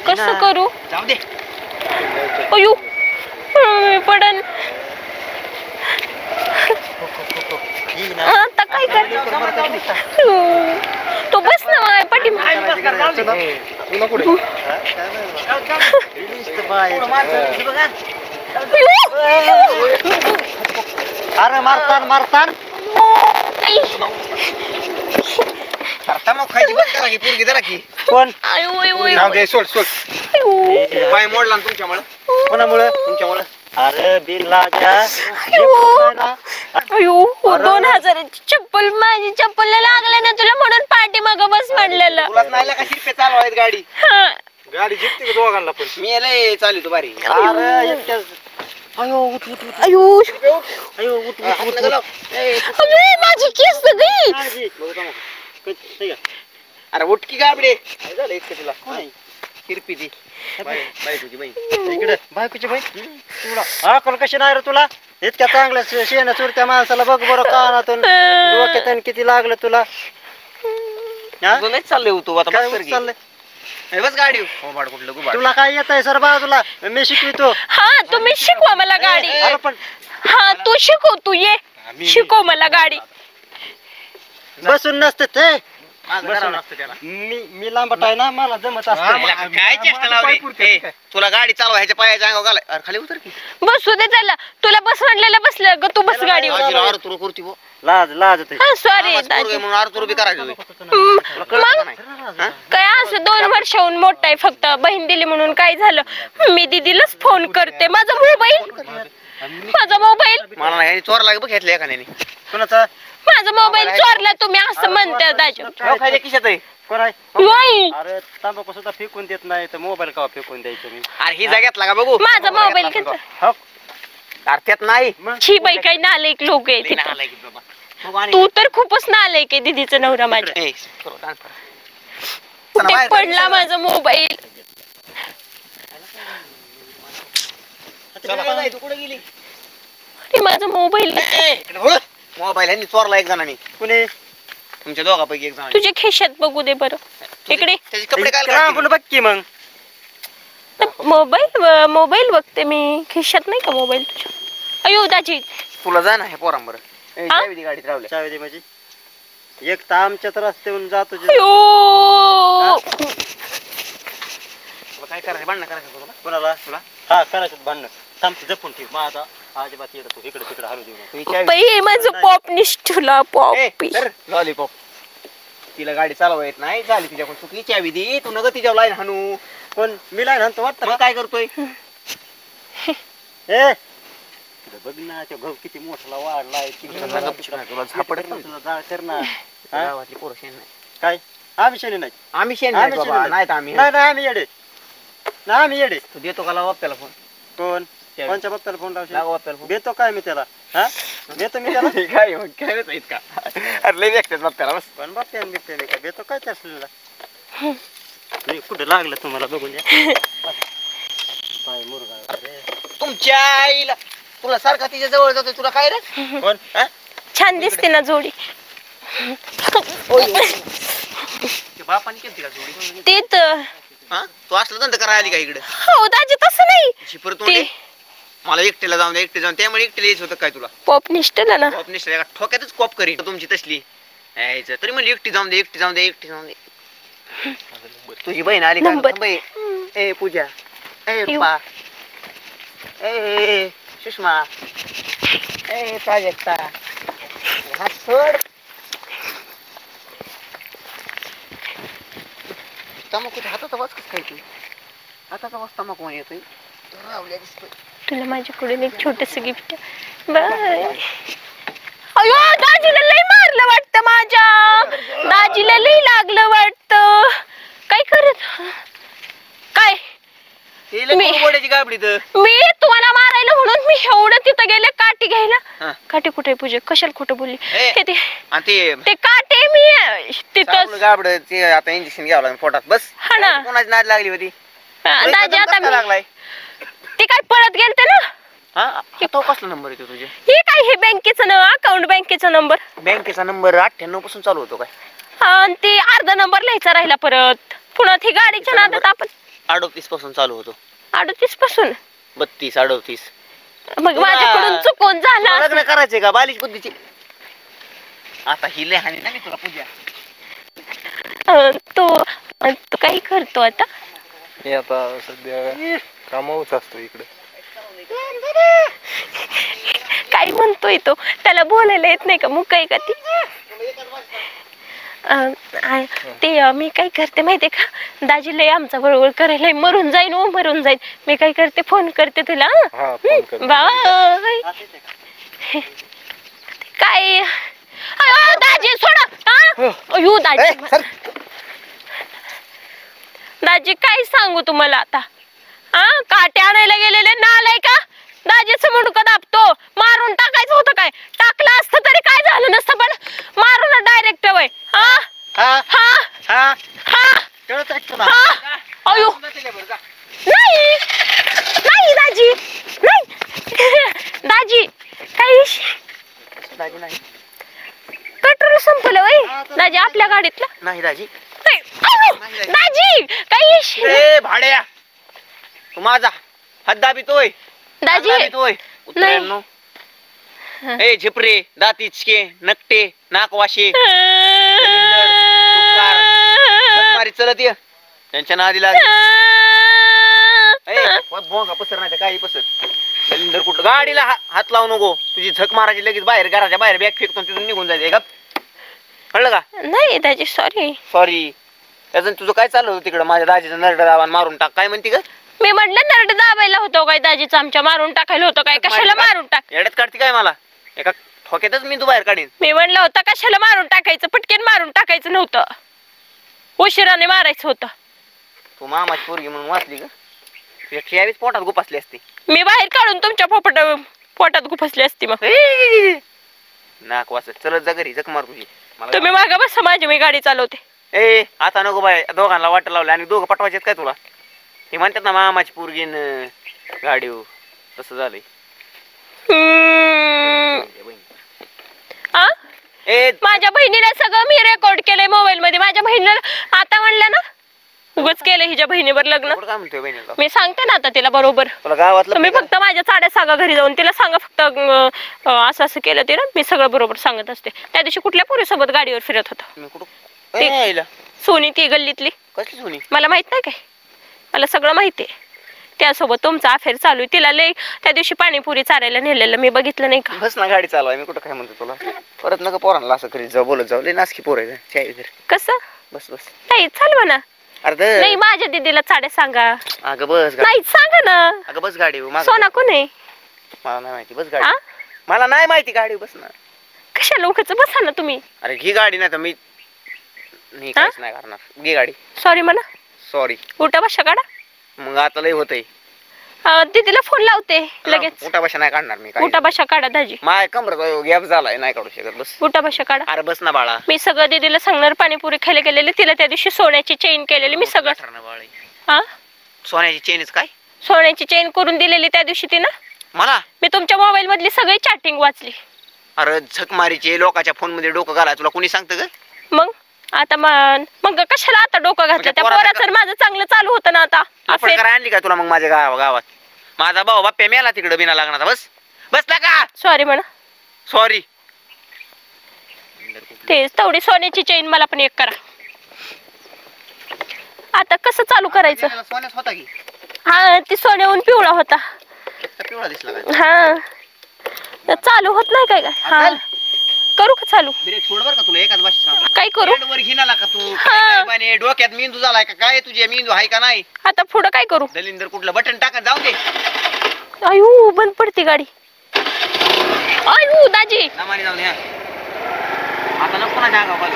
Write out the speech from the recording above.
कसं करू? जाऊ दे. अयो पडन. आता काय कर? तो बस ना माझ्या पाठी. अरे मारतान खायची बंद करा की पोरगी जरा की. कोण? सोड पाय मोडला तुमच्यामुळे. कोणामुळे? तुमच्यामुळे. अरे बिल्लाच्या. अयो 2000 चप्पल माझी चप्पल लागले ना तुला म्हणून पाठी माग बस म्हणलेलं. तुला नाही का शिरपे चालवायत गाडी. गाडी जिंकते का दोघांना पण? मी याला चालू बारी. अरे एकट्याच. अयो उठ अयो अयो उठ माझी केस गई. अरे उठ की गाबडे. काय झालं एकटे तुला? शिरपी ती बायकोची बहीण. इकडे बायकोची बहीण. तुला अकल कशी नाही रे तुला? इतक्या चांगल्या शेण चुरत्या माणसाला बघ बरं कानातून डोक्यातून किती लागलं तुला. चाललंय होतो आता चाललंय. बस गाडी तुला काय येत आहे सर बाजूला मी शिकवितो. हा तुम्ही शिकवा मला गाडी. हा तू शिकव तू ये शिकव मला गाडी. बसून नसते ते मी लांबट आहे ना मला जमत असतं. काय चेष्टा लावली तुला गाडी चालवा ह्याच्या पायाच्या अंगावर घालाय. अरे खाली उतर की. बसू दे त्याला तुला बस म्हणलेलं बसलं ग तू बस गाडीवर. लाज सॉरी म्हणून अर्थ रुपये करायचं. काय असं 2 वर्षाहून मोठा आहे फक्त बहीण दिली म्हणून काय झालं. मी दीदीलाच फोन करते. माझा मोबाईल मला नाही चोरला बघ घेतलं एखाद्याने. कोणाचा? माझा मोबाईल चोरला तुम्ही असं म्हणता दाजू. खिशात आहे. कोण आहे? अरे तांबाखू सुद्धा फेकून देत नाही तर मोबाईल का फेकून द्यायचं मी. अरे ही जाग्यातला का बघू. माझा मोबाईल घेतला. त्यात नाही. छी बाई काही नालायक लोक आहे. तू तर खूपच नालायक आहे. दीदीचा नवरा माझ्या. कुठे पडला माझा मोबाईल. कुठे गेली? अरे माझा मोबाईल मोबाईल ह्यांनी चोरला एक जणांनी. कुणी? तुमच्या दोघांपैकी एक जण. तुझ्या खिशात बघू दे बरं. इकडे कपडे काय बघ की मग. मोबाईल बघते मी. खिशात नाही का मोबाईल तुझ्या? अयो दाजी तुला जा ना हे पोरांबर. गाडीत रावल्या चावी दे माझी. एक तर आमच्या तर रस्त्यावरून जातो. काय करायचं? भांडणं करायचं तुला? कोणाला? तुला? हा करायचं भांडणं. थांब जपून ठेव. माझा अजिबात येत तू इकडे तिकडे हलू देऊ. माझं पॉप निष्ठुला पॉप लॉलीपॉप. तिला गाडी चालवा येत नाही झाली तिच्याकडून चुकी. चावी दे तू नग तिच्या लाईन हाणू. कोण? मी लाईन हाणतो वाटतं. काय करतोय? ए बघ ना त्या भाऊ किती मोठा वाढलाय. गावातली पोरं शेण नाही. काय? आम्ही शेणी नाही. आम्ही शेण नाही आम्ही येडे ना. आम्ही येडे. तू देतो का बाप्याला फोन? कोण? कोणच्या बाप्याला फोन लावशील? देतो काय मी त्याला? हा देतो मी त्याला. काय काय का? अरे लय व्यक्त बाप्याला. बस पण बाप्याने बिप्याने काय देतो काय त्या कुठे लागलं तुम्हाला बघून द्या. पाय मुरगा तुमच्या आईला. तुला सारखा तिच्या जवळ जातोय. तुला काय रे? कोण? छान दिसते ना जोडी. बापाने केली का जोडी? ते तर तू असलं धंदा करायला आली का इकडे? हो दाजी तसं नाही. मला एकटीला जाऊन दे. एकटे जाऊन त्यामुळे एकटीला यायचं होतं काय तुला? पॉप निष्ठला ना. पॉप निष्ठला ठोक्यातच कॉप करीन तुमची तसली यायचं. तरी म्हणजे एकटी जाऊन दे. एकटी जाऊन दे. एकटी जाऊन दे. तुझी बहीण आली का? ए पूजा. ए पा. ए सुषमा. ए प्राजक्ता. हात सोड. तमाखूच्या हाताचा वास कसं काय? तू हाताचा वास तमाखू येतोय. तुला माझ्याकडून एक छोटस गिफ्ट. बाय. अयो दाजीला लई मारलं वाटतं. माझ्या दाजीला लई लागलं वाटतं. काय करत काय? मी तुम्हाला मारायला म्हणून मी एवढं तिथं गेले काठी घ्यायला. काठी कुठे पूजे? कशाला खोटं बोलली? ते काठी मी तिथं गाबड. ते आता इंजेक्शन घ्यावं लागेल पोटात. बस हा ना. कोणाची नाद लागली होती दाजी? आता लागलाय. ते काय पळत गेलते ना. तो कसला नंबर येतो तुझे? हे काय? हे बँकेचं ना अकाउंट बँकेचा नंबर. बँकेचा नंबर 98 पासून चालू होतो काय? आणि ते अर्धा नंबर लिहायचा राहिला परत. पुन्हा ती गाडीच्या नादात आपण 38 पासून चालू होतो. 38 पासून 32 38. मग माझ्याकडून चुकून झाला. लग्न करायचे का बालिश बुद्धीची? आता ही लय हानी ना मी तुला पूजा. तू काही करतो आता? मी आता सध्या कामावच असतो इकडे. काय म्हणतोय तो? त्याला बोलायला येत नाही का? मग काय का ती ते मी काय करते माहितीये का? दाजी लय आमचा वळवळ करायला मरून जाईन मरून जाईन. मी काय करते फोन करते तुला. बाय काय दाजी सोडा. अयो दाजी दाजी काय सांगू तुम्हाला आता? काटे आणायला गेलेले नालाय का? दाजीचं मुंडकं दाबतो. मारून टाकायचं होतं काय? टाकलं असतं तरी काय झालं नसतं पण मारून डायरेक्ट वय. अयो नाही नाही दाजी नाही दाजी काही पेट्रोल संपलं वय दाजी आपल्या गाडीतलं. नाही दाजी दाजी काही भाड्या तू माझा हात दाबितोय. दाजी उतरायनो ए झिपरे दातीचके नकटे नाकवाशे मारी चलत ये त्यांच्या नादी लागली. भोंगा पसर नाही काही पसर. दलिंदर कुठं गाडीला हात लावू नको. तुझी झक मारायची लगेच बाहेर घराच्या बाहेर बॅग फेकतो तिथून निघून जायचं का? कळलं का? नाही दाजी सॉरी सॉरी. त्याचं तुझं काय चाललं होतं तिकडं? माझ्या दाजीचं नरड दाबान मारून टाक काय म्हणते का? मी म्हटलं नरड दाबायला होतो काय? दाजीचं आमच्या मारून टाकायला होतं काय? कशाला मारून टाक? येड्यात काढते काय मला? एका ठोक्यातच मी तू बाहेर काढीन. मी म्हणलं होतं कशाला मारून टाकायचं? पटकेन मारून टाकायचं नव्हतं. उशिराने मारायचं होतं. तू मामाची पोरगी म्हणून वाचली का? तुझ्या ठेवीच पोटात गुपासली असती. मी बाहेर काढून तुमच्या पोटात गुफसली असती. मग नाक वाचत चलत जा घरी जख मार तुझी. तुम्ही मागा बसा माझी मी गाडी चालवते. ए आता नको बाय दोघांना वाट लावले आणि दोघं पटवायचे काय तुला? ते म्हणतात ना मामाची पोरगीन गाडी तसं झालंय. माझ्या बहिणीला सगळं मी रेकॉर्ड केलंय मोबाईल मध्ये. माझ्या बहिणीला आता म्हणलं ना उगाच केलं हिच्या बहिणीवर लग्न. काय म्हणतोय बहिणीला? मी सांगते ना आता तिला बरोबर. तुम्ही फक्त माझ्या साड्या सांगा घरी जाऊन तिला सांगा फक्त असं असं केलं ते ना. मी सगळं बरोबर सांगत असते. त्या दिवशी कुठल्या पोरीसोबत गाडीवर फिरत होता? सोनी ती गल्लीतली. कसली सोनी? मला माहित नाही काय? मला सगळं माहिती आहे. त्यासोबत तुमचा अफेअर चालू आहे. तिला लय त्या दिवशी पाणीपुरी चारायला नेलेलं मी बघितलं नाही का? बस ना गाडी चालवाय. मी कुठं काय म्हणतो तुला? परत नका पोरांना असं करीत जाऊ बोलत जाऊ. लय नासकी पोर आहे. चाय वगैरे कसं? बस बस नाही चालवा ना. अरे नाही माझ्या दीदीला साड्या सांगा. अगं बस नाही सांगा ना. अगं बस गाडी. सोना कोण आहे? मला नाही माहिती. बस गाडी. मला नाही माहिती गाडी. बस ना. कशा लोकच बसा ना तुम्ही. अरे घी गाडी नाही तर मी काहीच नाही करणार. घे गाडी. सॉरी म्हणा. सॉरी. उठा बशा काढा. मग आता लय होतंय. दीदीला फोन लावते लगेच. उठा बशा नाही काढणार मी. उठा बशा काढा दाजी. माय कमर गॅप झालाय नाही काढू शकत. बस उठा बशा काढा. अरे बस ना बाळा. मी सगळं दीदीला सांगणार. पाणीपुरी खायला गेलेली तिला त्या दिवशी सोन्याची चेन केलेली मी सगळं. सोन्याची चेनच काय? सोन्याची चेन करून दिलेली त्या दिवशी तिनं मला. मी तुमच्या मोबाईल मधली सगळी चॅटिंग वाचली. अरे झकमारीचे लोकांच्या फोन मध्ये डोकं घालाय तुला कोणी सांगतं ग? मग आता मग कशाला आता डोकं घातलं? त्या पोराचं माझं चांगलं चालू होतं ना. आता आणली का तुला मग माझ्या गावात? माझा भाऊ बाप्प्या मेला तिकडे बिना लागणार. बस बसला का? सॉरी म्हणा. सॉरी. तेच तेवढी सोन्याची चेन मला पण एक करा. आता कसं चालू करायचं? सोन्याच होता की? हा ती सोन्याहून पिवळा होता. पिवळा दिसला. हा चालू होत नाही काय? हा करू का चालू? ब्रेक सोड बर का तुला एकाच भाषेत. काय करू? वर घेणार का तू? डोक्यात मेंदू झालाय का काय? तुझे मेंदू आहे का नाही? आता पुढं काय करू? दलिंदर कुठलं बटन टाका जाऊ दे. अयो बंद पडते गाडी. अयो दाजी नामाने जाऊन या. आता नको ना जागा बस.